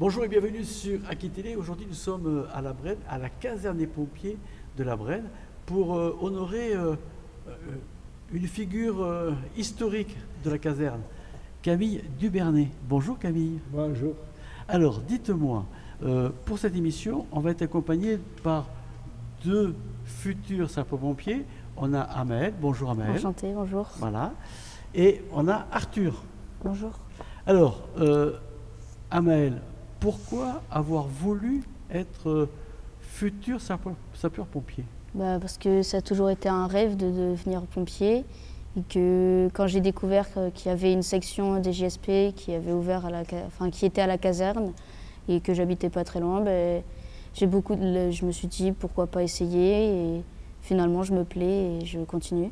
Bonjour et bienvenue sur Aki Télé. Aujourd'hui, nous sommes à la Brenne, à la caserne des pompiers de la Brenne, pour honorer une figure historique de la caserne, Camille Dubernay. Bonjour Camille. Bonjour. Alors, dites-moi, pour cette émission, on va être accompagné par deux futurs sapeurs-pompiers. On a Amael. Bonjour Amael. Enchantée, bonjour. Voilà. Et on a Arthur. Bonjour. Alors, Amael, pourquoi avoir voulu être futur sapeur-pompier? Parce que ça a toujours été un rêve de devenir pompier et que quand j'ai découvert qu'il y avait une section des JSP qui avait ouvert qui était à la caserne et que j'habitais pas très loin, je me suis dit pourquoi pas essayer et finalement je me plais et je continue.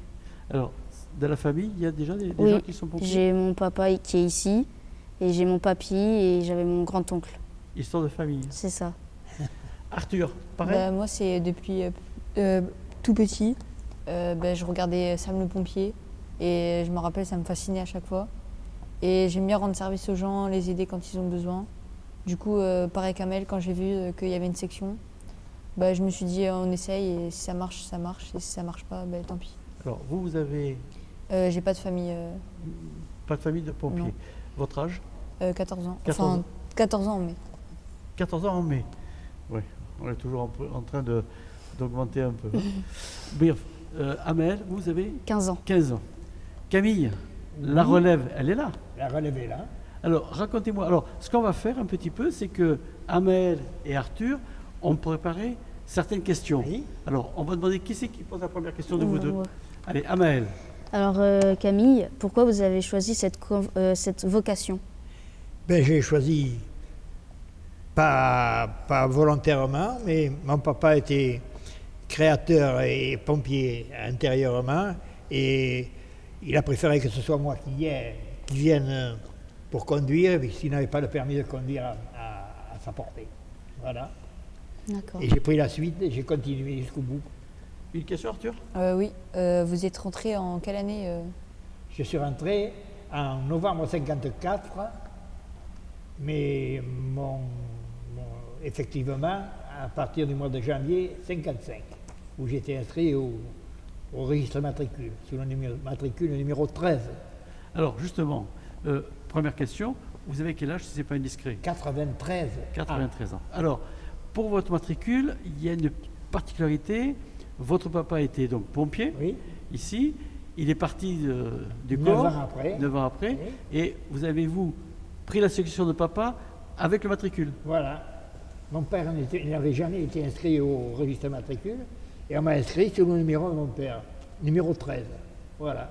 Alors, dans la famille, il y a déjà des Oui, gens qui sont pompiers? J'ai mon papa qui est ici et j'ai mon papy et j'avais mon grand-oncle. Histoire de famille. C'est ça. Arthur, pareil? Moi, c'est depuis tout petit. Je regardais Sam le pompier et je me rappelle, ça me fascinait à chaque fois. Et j'aime bien rendre service aux gens, les aider quand ils ont besoin. Du coup, pareil qu'Amel, quand j'ai vu qu'il y avait une section, je me suis dit on essaye et si ça marche, ça marche. Et si ça marche pas, tant pis. Alors, vous avez J'ai pas de famille. pas de famille de pompiers. Non. Votre âge? 14 ans. 14 ans. 14 ans en mai. 14 ans en mai. Oui, on est toujours en train d'augmenter un peu. Bref, Amael, vous avez 15 ans. 15 ans. Camille, la relève, elle est là. La relève est là. Alors, racontez-moi. Alors, ce qu'on va faire un petit peu, c'est que Amael et Arthur ont préparé certaines questions. Oui. Alors, on va demander qui c'est qui pose la première question de vous deux. Ouais. Allez, Amael. Alors Camille, pourquoi vous avez choisi cette vocation? J'ai choisi, pas volontairement, mais mon papa était créateur et pompier intérieurement et il a préféré que ce soit moi qui vienne pour conduire, puisqu'il n'avait pas le permis de conduire à sa portée. Voilà. D'accord. Et j'ai pris la suite et j'ai continué jusqu'au bout. Une question, Arthur? Oui. Vous êtes rentré en quelle année Je suis rentré en novembre 54, mais effectivement, à partir du mois de janvier 55, où j'étais inscrit au registre matricule, sous le matricule numéro 13. Alors, justement, première question, vous avez quel âge si ce n'est pas indiscret? 93. 93 ans. Alors, pour votre matricule, il y a une particularité. Votre papa était donc pompier, Oui. ici. Il est parti du 9 corps, ans après. 9 ans après. Oui. Et vous avez-vous pris la sélection de papa avec le matricule? Voilà. Mon père n'avait jamais été inscrit au registre matricule et on m'a inscrit sur le numéro de mon père, numéro 13. Voilà.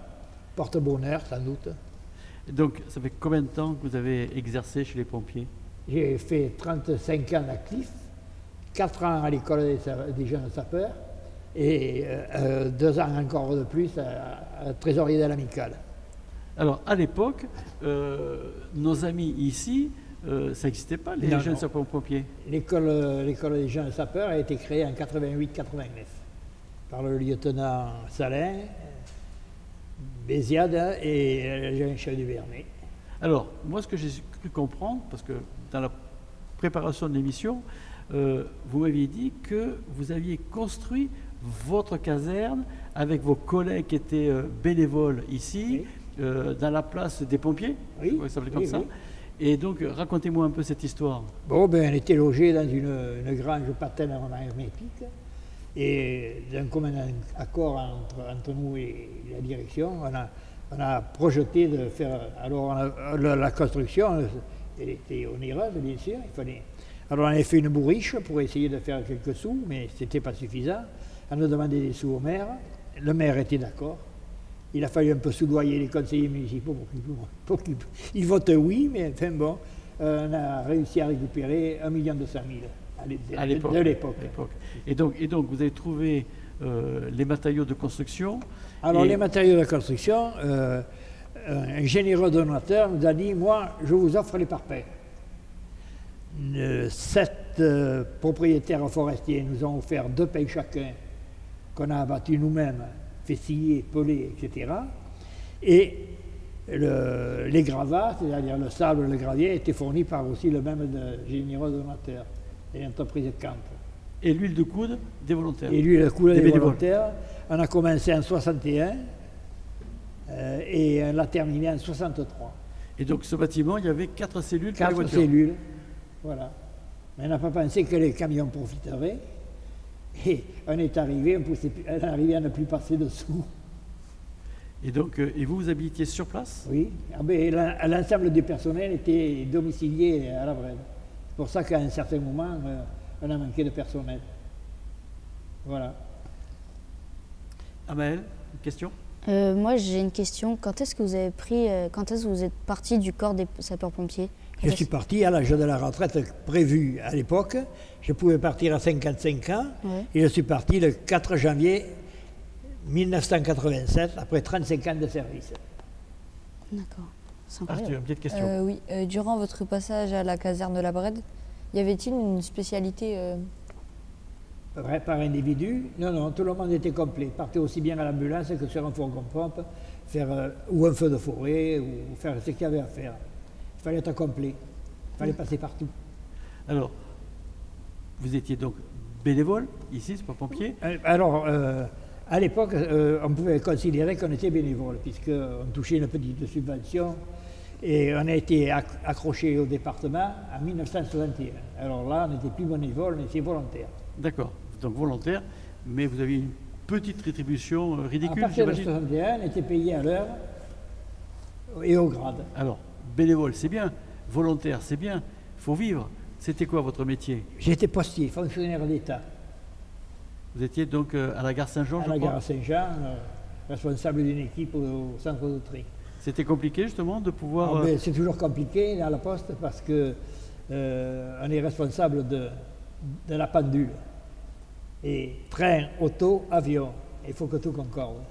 Porte-bonheur, sans doute. Donc, ça fait combien de temps que vous avez exercé chez les pompiers? J'ai fait 35 ans actif, 4 ans à l'école des jeunes sapeurs et 2 ans encore de plus à trésorier de l'amicale. Alors, à l'époque, nos amis ici, ça n'existait pas, les Non, jeunes non. sapeurs-pompiers. L'école des jeunes sapeurs a été créée en 88-89 par le lieutenant Salin, Béziade et le jeune-chef du Vernet. Alors, moi, ce que j'ai cru comprendre, parce que dans la préparation de l'émission, vous m'aviez dit que vous aviez construit votre caserne avec vos collègues qui étaient bénévoles ici, dans la place des pompiers, Oui, je crois que ça s'appelait comme oui, ça. oui. Et donc, racontez-moi un peu cette histoire. On était logés dans une grange patenne en hermétique et d'un commun accord entre nous et la direction, on a projeté de faire. Alors, la construction, elle était onéreuse, bien sûr. Alors, on avait fait une bourriche pour essayer de faire quelques sous, mais ce n'était pas suffisant. On a demandé des sous au maire. Le maire était d'accord. Il a fallu un peu soudoyer les conseillers municipaux pour qu'ils votent oui, mais enfin bon, on a réussi à récupérer 1 200 000 À l'époque. de l'époque. Et donc, vous avez trouvé les matériaux de construction. Alors, et- les matériaux de construction, un généreux donateur nous a dit, moi, je vous offre les parpaings. 7 propriétaires forestiers nous ont offert 2 pelles chacun, qu'on a abattus nous-mêmes, fait scier, peler, etc. Et les gravats, c'est-à-dire le sable, le gravier, étaient fournis par aussi le même généreux donateur, l'entreprise de Camp. Et l'huile de coude des volontaires. Et lui, le couleur Des des bénévoles. volontaires, on a commencé en 61 et on l'a terminé en 63. Et donc ce bâtiment, il y avait 4 cellules pour les 4 voitures. cellules, voilà. Mais on n'a pas pensé que les camions profiteraient. Et on est arrivé, on est arrivé à ne plus passer dessous. Et donc, et vous habitiez sur place? Oui. Ah ben, l'ensemble du personnel était domicilié à la Brède. C'est pour ça qu'à un certain moment, on a manqué de personnel. Voilà. Amael, une question? Moi, j'ai une question. Quand est-ce que vous avez pris, quand est-ce que vous êtes parti du corps des sapeurs-pompiers? Je suis parti à l'âge de la retraite prévue à l'époque. Je pouvais partir à 55 ans. Ouais. Et je suis parti le 4 janvier 1987, après 35 ans de service. D'accord. C'est Arthur, incroyable. une petite question. Oui, durant votre passage à la caserne de la Brède, y avait-il une spécialité Vrai, par individu, non, non, tout le monde était complet. Partait aussi bien à l'ambulance que sur un fourgon pompe, faire ou un feu de forêt, ou faire ce qu'il y avait à faire. Il fallait être complet. Il fallait passer partout. Alors, vous étiez donc bénévole, ici, c'est pas pompier. Alors, à l'époque, on pouvait considérer qu'on était bénévole, puisqu'on touchait une petite subvention. Et on a été accroché au département en 1961. Alors là, on n'était plus bénévole, on était volontaire. D'accord, donc volontaire, mais vous aviez une petite rétribution À ridicule, partir de j'imagine. 61, on était payé à l'heure et au grade. Alors, bénévole, c'est bien. Volontaire, c'est bien. Il faut vivre. C'était quoi votre métier? J'étais postier, fonctionnaire d'État, Vous étiez donc à la gare Saint-Jean, à je la crois. gare Saint-Jean, responsable d'une équipe au centre de tri. C'était compliqué justement de pouvoir... Ah, ben, c'est toujours compliqué à la poste parce que on est responsable de la pendule. Et train, auto, avion, il faut que tout concorde.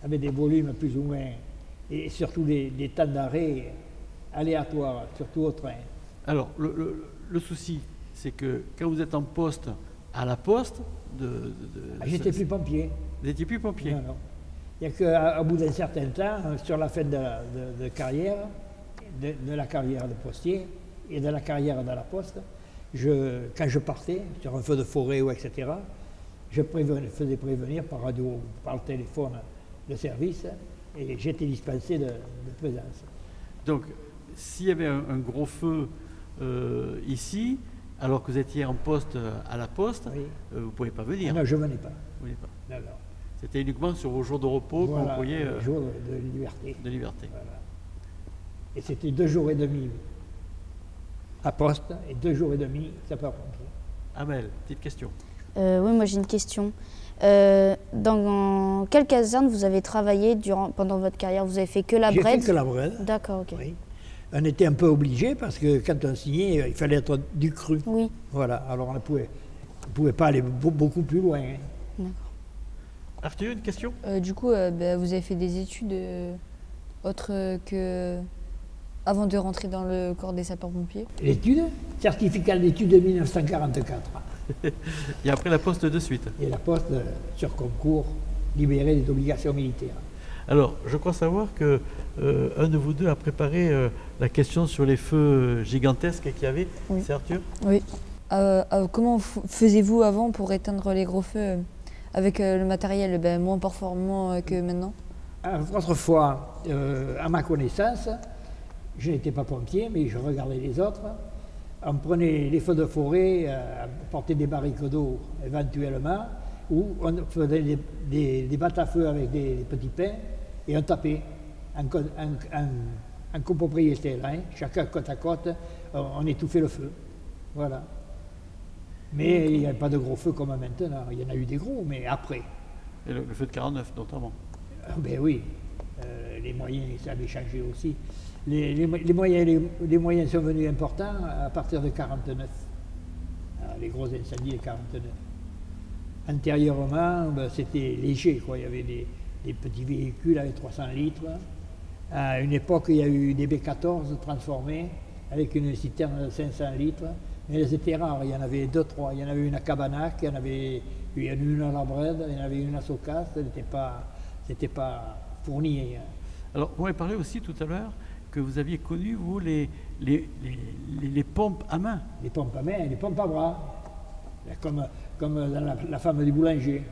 Avec des volumes plus ou moins, et surtout des temps d'arrêt aléatoires, surtout au train. Alors, le souci, c'est que quand vous êtes en poste à la poste, J'étais plus pompier. vous n'étiez plus pompier. Non, non. Il n'y a qu'au bout d'un certain temps, sur la fin de carrière, de la carrière de postier et de la carrière de la poste, quand je partais sur un feu de forêt ou etc., je faisais prévenir par radio ou par le téléphone le service et j'étais dispensé de présence. Donc, s'il y avait un gros feu ici, alors que vous étiez en poste à la poste, Oui. vous ne pouvez pas venir. Non, je ne venais pas. Vous venez pas. Non, non. C'était uniquement sur vos jours de repos que vous Voilà, pourriez un jour de liberté. de liberté. Voilà. Et c'était 2 jours et demi à poste et 2 jours et demi sapeur-pompier. Amel, petite question. Oui, moi j'ai une question. Dans quelle caserne vous avez travaillé pendant votre carrière? Vous avez fait que la J'ai fait Brède? que la Brède. D'accord, ok. Oui. On était un peu obligé parce que quand on signait, il fallait être du cru. Oui, Voilà, alors on ne pouvait pas aller beaucoup plus loin. Hein. d'accord. Arthur, une question? Du coup, vous avez fait des études autres que avant de rentrer dans le corps des sapeurs-pompiers? L'étude, certificat d'études de 1944. Et après la poste de suite. Et la poste sur concours, libérée des obligations militaires. Alors, je crois savoir que un de vous deux a préparé la question sur les feux gigantesques qu'il y avait. Oui. C'est Arthur? Oui. Comment faisiez-vous avant pour éteindre les gros feux avec le matériel moins performant que maintenant? Autrefois, à ma connaissance, je n'étais pas pompier, mais je regardais les autres. On prenait les feux de forêt, on portait des barriques d'eau éventuellement, ou on faisait des battes à feu avec des petits pains et on tapait en copropriété, là, hein. Chacun côte à côte, on étouffait le feu. Voilà. Mais il n'y avait pas de gros feux comme maintenant. Il y en a eu des gros, mais après. Et le feu de 49 notamment. Ah, ben oui, les moyens, ça avait changé aussi. Les moyens sont venus importants à partir de 49. Les gros incendies de 49. Antérieurement, c'était léger, quoi. Il y avait des petits véhicules avec 300 litres. À une époque, il y a eu des B14 transformés avec une citerne de 500 litres. Mais elles étaient rares, il y en avait 2-3. Il y en avait une à Cabanac, il y en avait une à la Brède, il y en avait une à Socas. C'était pas fourni. Alors, vous m'avez parlé aussi tout à l'heure que vous aviez connu, vous, les pompes à main. Les pompes à main, les pompes à bras, comme dans la femme du boulanger.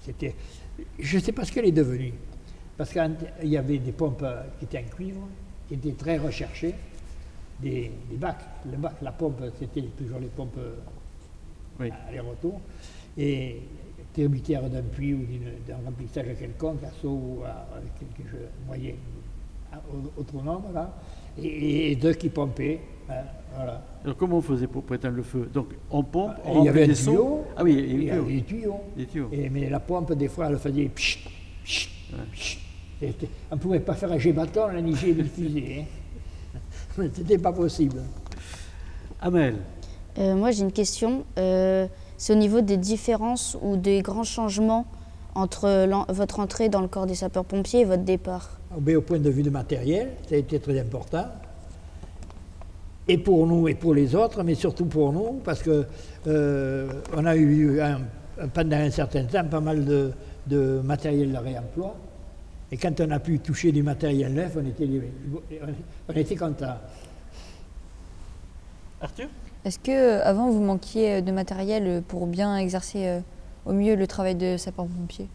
C'était, je ne sais pas ce qu'elle est devenue, parce qu'il y avait des pompes qui étaient en cuivre, qui étaient très recherchées, des bacs. Le bac, la pompe, c'était toujours les pompes aller-retour, et tributaire d'un puits ou d'un remplissage quelconque, à seau ou avec quelque moyen, autre nombre, là, et deux qui pompaient. Voilà. Alors comment on faisait pour éteindre le feu? Donc on pompe, on il y avait remplit un des tuyau, seaux. Ah oui, il y avait des tuyaux. Des tuyaux. Mais la pompe, des fois, elle faisait pchit, pchit, pchit. On ne pouvait pas faire un jet bâton, là, ni jet de fusée. Hein. C'était pas possible. Amel. Moi, j'ai une question. C'est au niveau des différences ou des grands changements entre votre entrée dans le corps des sapeurs-pompiers et votre départ. Au point de vue de matériel, ça a été très important. Et pour nous et pour les autres, mais surtout pour nous, parce que on a eu pendant un certain temps pas mal de matériel de réemploi. Et quand on a pu toucher du matériel neuf, on était contents. Arthur? Est-ce qu'avant vous manquiez de matériel pour bien exercer au mieux le travail de sapeur-pompier?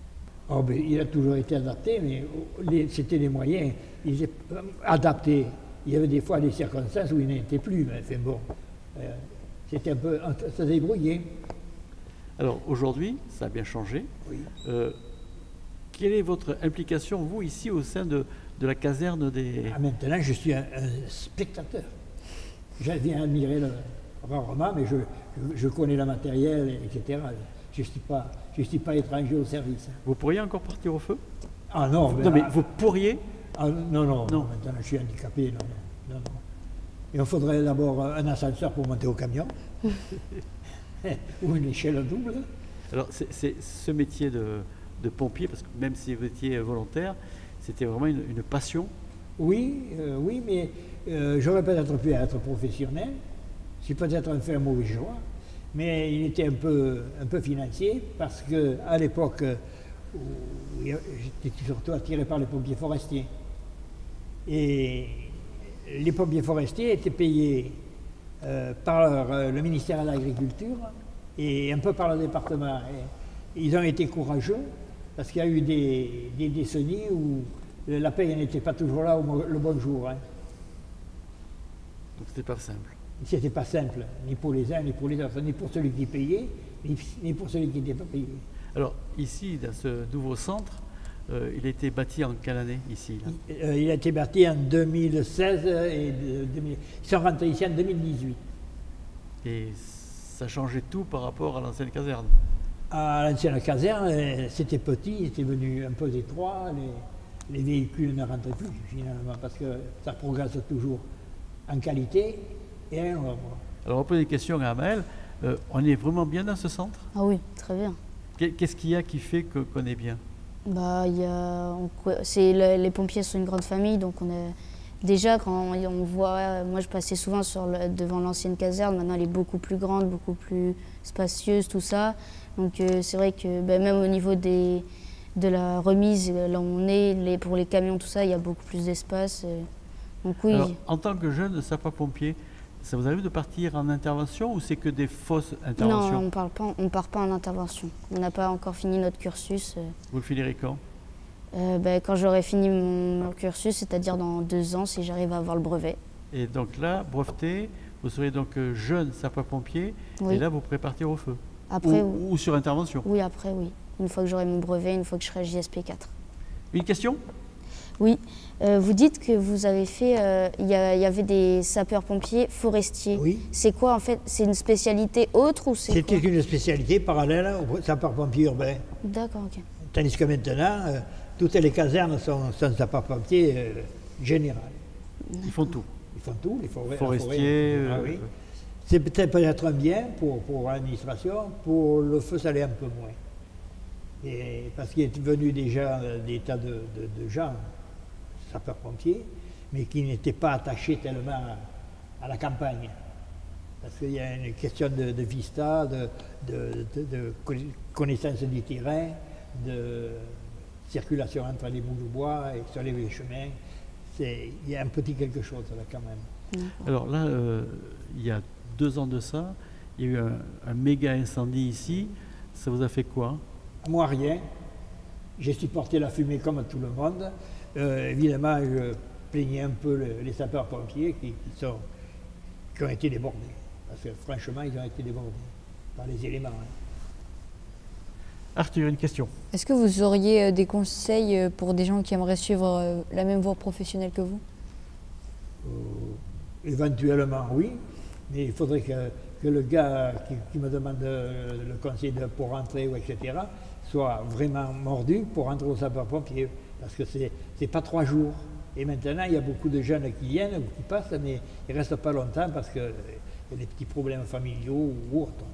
Oh, ben, il a toujours été adapté, mais c'était les moyens. Ils étaient adaptés. Il y avait des fois des circonstances où il n'était plus, mais enfin bon, c'était un peu, ça s'est débrouillé. Alors aujourd'hui, ça a bien changé. Oui. Quelle est votre implication, vous, ici, au sein de la caserne des... Ah, maintenant, je suis un spectateur. Je viens admirer rarement, mais je connais le matériel, etc. Je ne suis pas étranger au service. Vous pourriez encore partir au feu? Ah non, Non, mais vous pourriez? Ah, non, maintenant je suis handicapé, non. Il me faudrait d'abord un ascenseur pour monter au camion, ou une échelle double. Alors, c'est ce métier de pompier, parce que même si vous étiez volontaire, c'était vraiment une passion? Oui, mais j'aurais peut-être pu être professionnel, j'ai peut-être fait un mauvais choix, mais il était un peu financier, parce qu'à l'époque, j'étais surtout attiré par les pompiers forestiers. Et les pompiers forestiers étaient payés par le ministère de l'Agriculture et un peu par le département. Et ils ont été courageux parce qu'il y a eu des décennies où la paye n'était pas toujours là le bon jour. Hein. Donc c'était pas simple. C'était pas simple, ni pour les uns, ni pour les autres, ni pour celui qui payait, ni pour celui qui n'était pas payé. Alors ici, dans ce nouveau centre, il a été bâti en quelle année ici là? Il a été bâti en 2016 et ils sont rentrés ici en 2018. Et ça changeait tout par rapport à l'ancienne caserne? À l'ancienne caserne, c'était petit, c'était devenu un peu étroit, les véhicules ne rentraient plus finalement parce que ça progresse toujours en qualité et en nombre. Alors on pose des questions à Amel. On est vraiment bien dans ce centre? Ah oui, très bien. Qu'est-ce qu'il y a qui fait qu'on est bien? Bah, les pompiers sont une grande famille, donc on est déjà quand on voit, moi je passais souvent devant l'ancienne caserne, maintenant elle est beaucoup plus grande, beaucoup plus spacieuse, tout ça. Donc c'est vrai que même au niveau de la remise, là où on est, pour les camions, tout ça, il y a beaucoup plus d'espace. Donc oui. Alors, en tant que jeune sapeur-pompier, ça vous arrive de partir en intervention ou c'est que des fausses interventions? Non, on part pas en intervention. On n'a pas encore fini notre cursus. Vous le finirez quand? Quand j'aurai fini mon cursus, c'est-à-dire dans 2 ans, si j'arrive à avoir le brevet. Et donc là, breveté, vous serez donc jeune sapeur-pompier, oui. Et là vous pourrez partir au feu? Après, ou sur intervention? Oui, après, oui. Une fois que j'aurai mon brevet, une fois que je serai JSP 4. Une question? Oui. Vous dites que vous avez fait, il y avait des sapeurs-pompiers forestiers. Oui. C'est quoi en fait? C'est une spécialité autre ou c'est quoi? C'était une spécialité parallèle aux sapeurs-pompiers urbains. D'accord, ok. Tandis que maintenant, toutes les casernes sont sapeurs-pompiers généraux. Ils font tout? Ils font tout, les forestiers. Oui. C'est peut-être un bien pour l'administration, pour le feu ça l'est un peu moins. Et parce qu'il est venu déjà des tas de gens sapeurs-pompiers, mais qui n'étaient pas attachés tellement à la campagne. Parce qu'il y a une question de vista, de connaissance du terrain, circulation entre les bouts de bois et sur les chemins. Il y a un petit quelque chose là quand même. Alors là, il y a 2 ans de ça, il y a eu un méga incendie ici. Ça vous a fait quoi? Moi, rien. J'ai supporté la fumée comme tout le monde. Évidemment, je plaignais un peu les sapeurs-pompiers qui ont été débordés. Parce que franchement, ils ont été débordés par les éléments. Arthur, une question. Est-ce que vous auriez des conseils pour des gens qui aimeraient suivre la même voie professionnelle que vous? Éventuellement, oui. Mais il faudrait que le gars qui me demande le conseil pour rentrer, etc., soit vraiment mordu pour rentrer au sapeur-pompier. Parce que c'est pas 3 jours. Et maintenant, il y a beaucoup de jeunes qui viennent ou qui passent, mais ils ne restent pas longtemps parce qu'il y a des petits problèmes familiaux ou autres.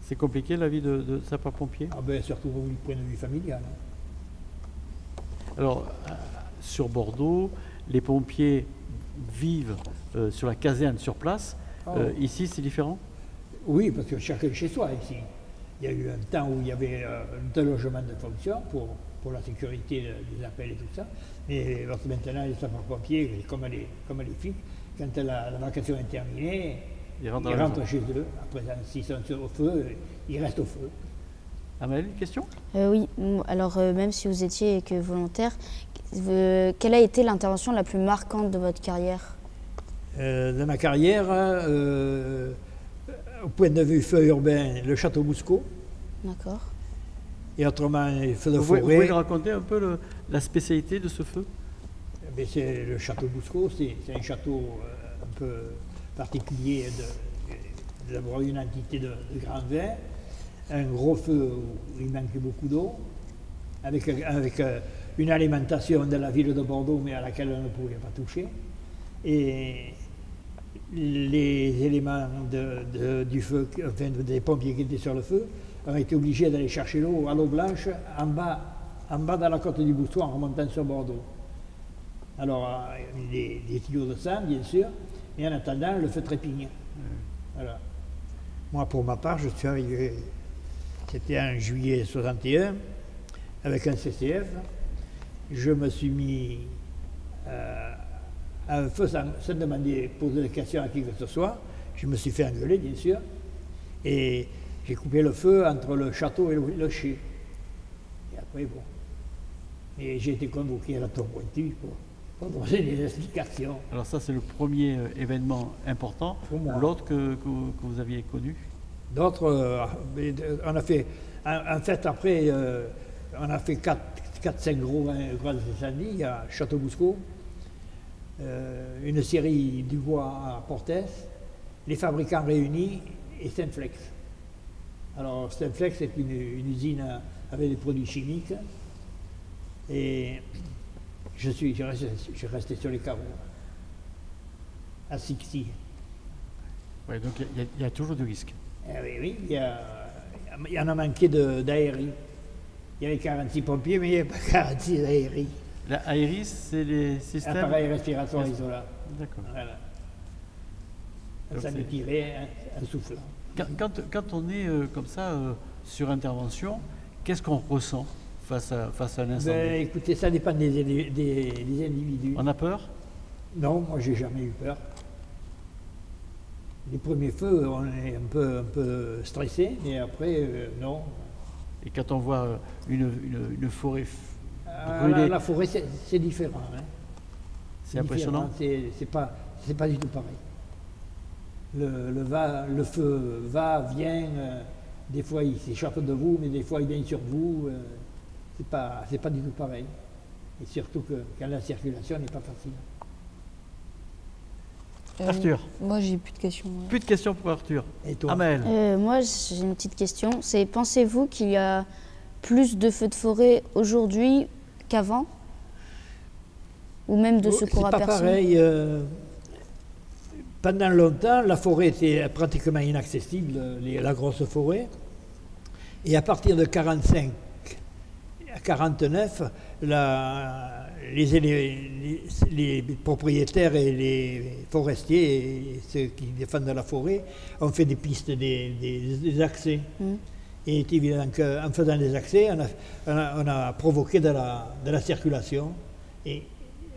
C'est compliqué la vie de sapeur-pompier? Ah ben, surtout du point de vue familial. Alors, sur Bordeaux, les pompiers vivent sur la caserne sur place. Ici, c'est différent? Oui, parce que chacun chez soi ici. Il y a eu un temps où il y avait un logement de fonction pour la sécurité des appels et tout ça. Mais maintenant, les sapeurs-pompiers, comme les filles, quand la vacation est terminée, ils rentrent chez eux. Après, s'ils sont au feu, ils restent au feu. Amel, une question? Oui, alors même si vous étiez que volontaire, quelle a été l'intervention la plus marquante de votre carrière? De ma carrière, au point de vue feu urbain, le château Bouscot. D'accord. Et autrement, les feux de Vous forêt. pouvez nous raconter un peu la spécialité de ce feu? C'est le château Bouscot, c'est un château un peu particulier d'avoir une entité de grand vin, un gros feu où il manquait beaucoup d'eau, avec une alimentation de la ville de Bordeaux, mais à laquelle on ne pouvait pas toucher. Et les éléments du feu, enfin des pompiers qui étaient sur le feu, ont été obligés d'aller chercher l'eau à l'eau blanche en bas dans la côte du Bouscot en remontant sur Bordeaux. Alors, des tuyaux de sang, bien sûr, et en attendant, le feu trépigne. Voilà. Moi, pour ma part, je suis arrivé, c'était en juillet 61, avec un CCF. Je me suis mis à un feu sans demander, poser des questions à qui que ce soit. Je me suis fait engueuler, bien sûr, et j'ai coupé le feu entre le château et le chai. Et après, bon. Et j'ai été convoqué à la tour pointue pour donner des explications. Alors ça, c'est le premier événement important. L'autre que vous aviez connu? D'autres, on a fait, en fait, après, on a fait 4-5 gros incendies. Il y a Château Bouscot, une série du bois à Portès, les fabricants réunis et Steinflex. Alors Steinflex, c'est une usine avec des produits chimiques. Et je suis resté sur les carreaux, à Sixty. Oui, donc il y a toujours du risque. Oui, il y en a manqué d'aérie. Il y avait 46 pompiers, mais il n'y avait pas 46 aéries. L'aéris, c'est les systèmes... Appareil respiratoire isolant. D'accord. Voilà. Ça me tirait un soufflant. Quand on est comme ça, sur intervention, qu'est-ce qu'on ressent face à un incendie? Écoutez, ça dépend des individus. On a peur? Non, moi j'ai jamais eu peur. Les premiers feux, on est un peu stressé, mais après, non. Et quand on voit une forêt brûlée... La forêt, c'est différent. Hein. C'est impressionnant? C'est pas du tout pareil. Le feu va, vient, des fois il s'échappe de vous, mais des fois il vient sur vous. C'est pas du tout pareil. Et surtout que quand la circulation n'est pas facile. Arthur? Moi, j'ai plus de questions. Ouais. Plus de questions pour Arthur. Et toi? Amel? Moi, j'ai une petite question. C'est, pensez-vous qu'il y a plus de feux de forêt aujourd'hui qu'avant? Ou même de secours à personne? C'est pas pareil. Pendant longtemps, la forêt était pratiquement inaccessible, la grosse forêt. Et à partir de 45 à 49, les propriétaires et les forestiers, et ceux qui défendent la forêt, ont fait des pistes, des accès. Et il est évident qu'en faisant des accès, on a provoqué de la circulation et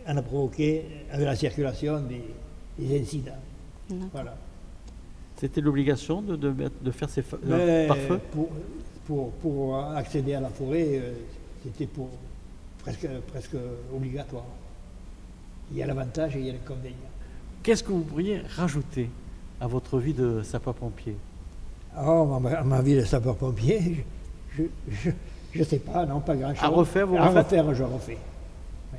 on a provoqué avec la circulation des incidents. D'accord. Voilà. C'était l'obligation de faire ces pare-feux? Pour accéder à la forêt, c'était presque obligatoire. Il y a l'avantage et il y a l'inconvénient. Qu'est-ce que vous pourriez rajouter à votre vie de sapeur-pompier? Oh, ma vie de sapeur-pompier, je ne sais pas, non, pas grand-chose. À refaire, vous À refaites? refaire, je refais. Oui.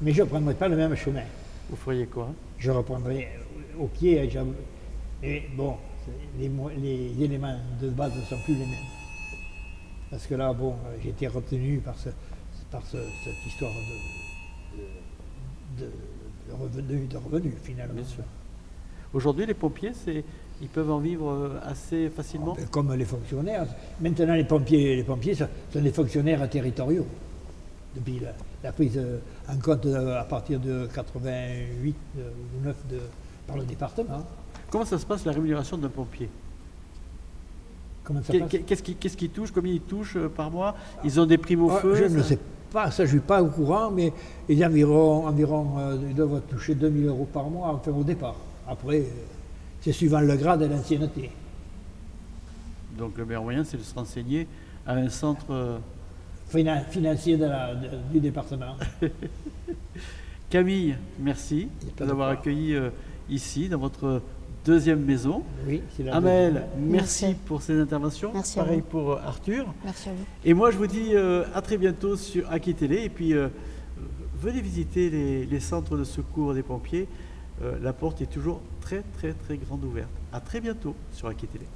Mais je ne reprendrai pas le même chemin. Vous feriez quoi? Je reprendrai au pied. Et bon, les éléments de base ne sont plus les mêmes. Parce que là, bon, j'ai été retenu par cette histoire de revenus, finalement. Bien sûr. Aujourd'hui, les pompiers, ils peuvent en vivre assez facilement? Comme les fonctionnaires. Maintenant, les pompiers sont des fonctionnaires territoriaux. Depuis la prise en compte à partir de 88 ou 9 par le département. Comment ça se passe la rémunération d'un pompier? Comment ça passe? Qu'est-ce qu'ils touchent? Combien ils touchent par mois? Ils ont des primes au feu? Je ne sais pas, ça je ne suis pas au courant, mais ils doivent toucher 2 000 € par mois enfin, au départ. Après, c'est suivant le grade et l'ancienneté. Donc le meilleur moyen, c'est de se renseigner à un centre... Financier du département. Camille, merci d'avoir accueilli ici, dans votre deuxième maison. Oui, c'est la Amel, deuxième. merci pour ces interventions. Merci à Pareil vous. pour Arthur. Merci à vous. Et moi, je vous dis à très bientôt sur Aki Télé. Et puis, venez visiter les centres de secours des pompiers. La porte est toujours très, très, très grande ouverte. À très bientôt sur Aki Télé.